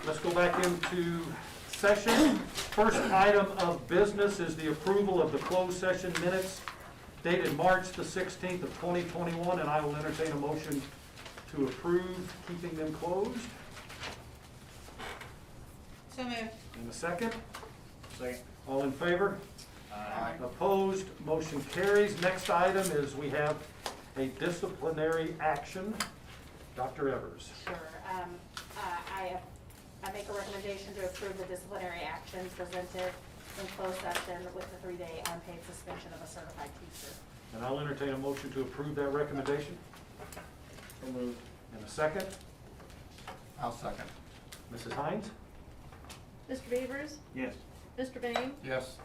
Let's go back into session. First item of business is the approval of the closed session minutes dated March the 16th of 2021, and I will entertain a motion to approve keeping them closed. So moved. In a second. Second. All in favor? Aye. Opposed? Motion carries. Next item is we have a disciplinary action. Dr. Evers. Sure. I make a recommendation to approve the disciplinary actions presented in closed session with the 3-day unpaid suspension of a certified teacher. And I'll entertain a motion to approve that recommendation. So moved. In a second. I'll second. Mrs. Hines? Mr. Beavers? Yes. Mr. Bain? Yes.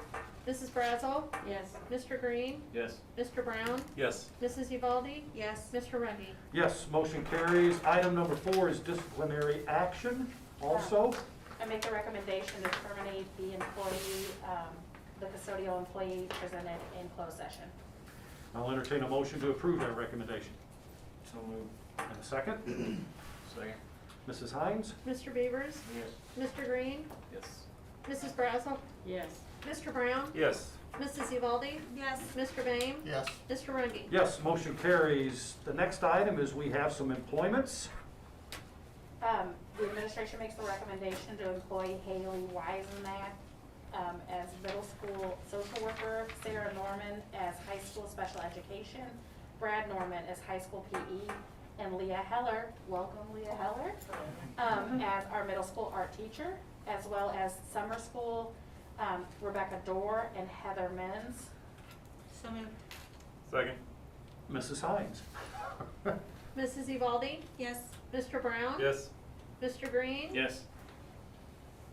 Mrs. Brazel? Yes. Mr. Green? Yes. Mr. Brown? Yes. Mrs. Uvalde? Yes. Mr. Rungy? Yes, motion carries. Item number 4 is disciplinary action. Also, I make a recommendation to terminate the employee, the custodial employee presented in closed session. I'll entertain a motion to approve that recommendation. So moved. In a second. Second. Mrs. Hines? Mr. Beavers? Yes. Mr. Green? Yes. Mrs. Brazel? Yes. Mr. Brown? Yes. Mrs. Uvalde? Yes. Mr. Bain? Yes. Mr. Rungy? Yes, motion carries. The next item is we have some employments. The administration makes the recommendation to employ Haley Weisenmack as middle school social worker, Sarah Norman as high school special education, Brad Norman as high school PE, and Leah Heller, welcome Leah Heller, as our middle school art teacher, as well as summer school, Rebecca Dorr and Heather Menz. So moved. Second. Mrs. Hines? Mrs. Uvalde? Yes. Mr. Brown? Yes. Mr. Green? Yes.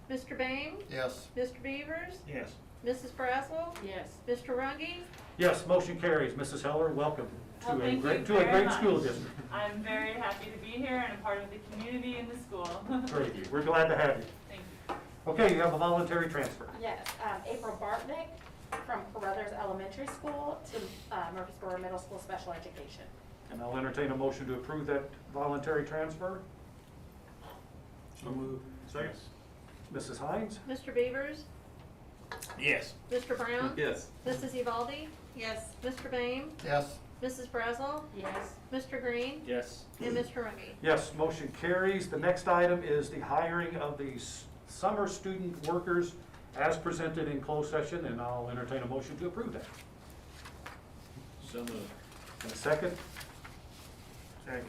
Mr. Bain? Yes. Mr. Beavers? Yes. Mrs. Brazel? Yes. Mr. Rungy? Yes, motion carries. Mrs. Heller, welcome to Well, a thank great, you to a very great school much. district. I'm very happy to be here and a part of the community and the school. Great, we're glad to have you. Thank you. Okay, you have a voluntary transfer. Yes, April Bartnick from Carruthers Elementary School to Murphysboro Middle School Special Education. And I'll entertain a motion to approve that voluntary transfer. So moved. Second. Mrs. Hines? Mr. Beavers? Yes. Mr. Brown? Yes. Mrs. Uvalde? Yes. Mr. Bain? Yes. Mrs. Brazel? Yes. Mr. Green? Yes. And Mr. Rungy? Yes, motion carries. The next item is the hiring of the summer student workers as presented in closed session, and I'll entertain a motion to approve that. So moved. And a second, Second.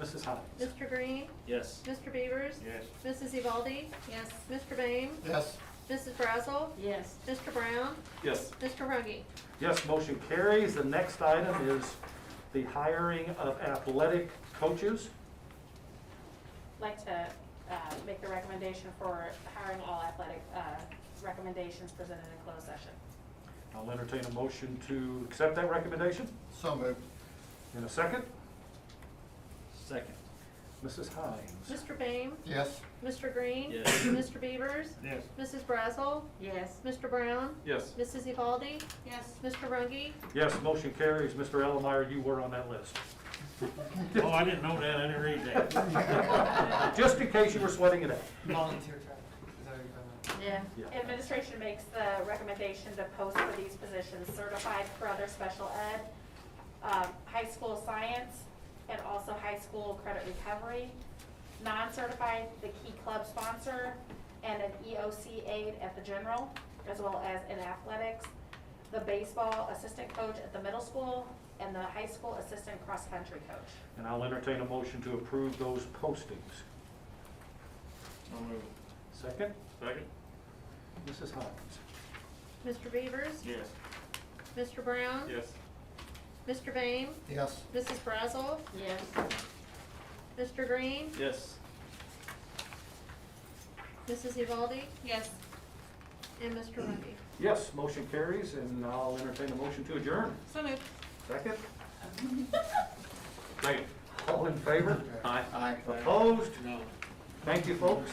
Mrs. Hines. Mr. Green? Yes. Mr. Beavers? Yes. Mrs. Uvalde? Yes. Mr. Bain? Yes. Mrs. Brazel? Yes. Mr. Brown? Yes. Mr. Rungy? Yes, motion carries. The next item is the hiring of athletic coaches. Like to make the recommendation for hiring all athletic recommendations presented in closed session. I'll entertain a motion to accept that recommendation. So moved. In a second, Second. Mrs. Hines. Mr. Bain? Yes. Mr. Green? Yes. Mr. Beavers? Yes. Mrs. Brazel? Yes. Mr. Brown? Yes. Mrs. Uvalde? Yes. Mr. Rungy? Yes, motion carries. Mr. Ellemeyer, you were on that list. Oh, I didn't know that. I didn't read that. Just in case you were sweating it out. Volunteer track. Is that what you're talking about? Yeah. Yeah. Administration makes the recommendation to post for these positions certified for other special ed, high school science, and also high school credit recovery. Non-certified, the key club sponsor, and an EOC aide at the general, as well as in athletics, the baseball assistant coach at the middle school, and the high school assistant cross-country coach. And I'll entertain a motion to approve those postings. So moved. Second, Second. Mrs. Hines. Mr. Beavers? Yes. Mr. Brown? Yes. Mr. Bain? Yes. Mrs. Brazel? Yes. Mr. Green? Yes. Mrs. Uvalde? Yes. And Mr. Rungy? Yes, motion carries, and I'll entertain a motion to adjourn. So moved. Second, Second. all in favor? Aye. Aye. Opposed? No. Thank you, folks.